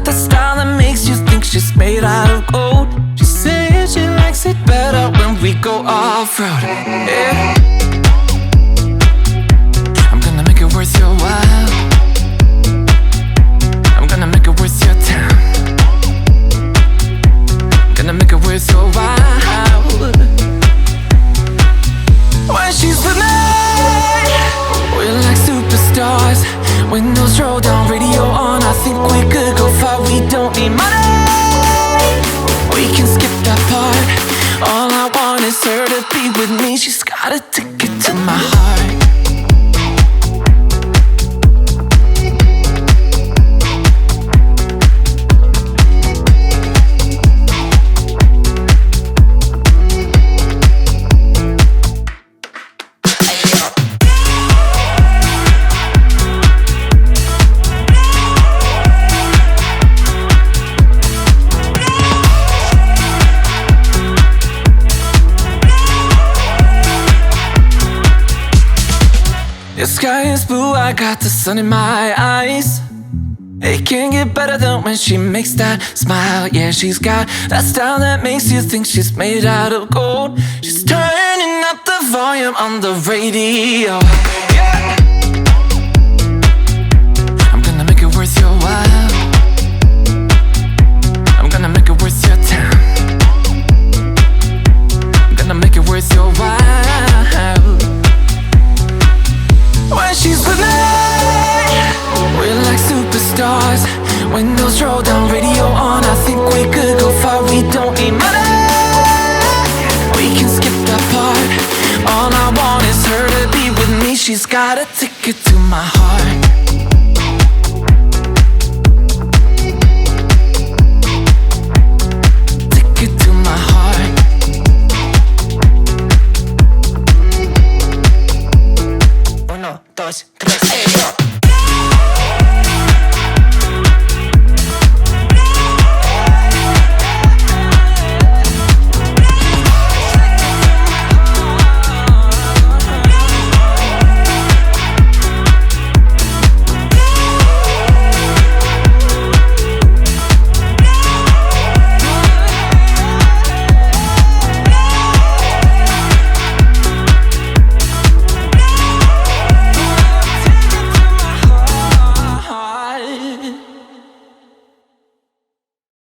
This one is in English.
got the style that makes you think she's made out of gold. She says she likes it better when we go off-road. Yeah. I'm gonna make it worth your while. I'm gonna make it worth your time. I'm gonna make it worth your while. When she's with me, we're like superstars. Windows roll down, radio on. I think we could go far. We don't need money. We can skip that part. All I want is her to be with me. She's got a ticket to my heart. The sky is blue, I got the sun in my eyes. It can't get better than when she makes that smile. Yeah, she's got that style that makes you think she's made out of gold. She's turning up the volume on the radio. Yeah. I'm gonna make it worth your while. I'm gonna make it worth your time. I'm gonna make it worth your while. When she's with me, we're like superstars. Windows roll down, radio on. I think we could go far. We don't need money. We can skip that part. All I want is her to be with me. She's got a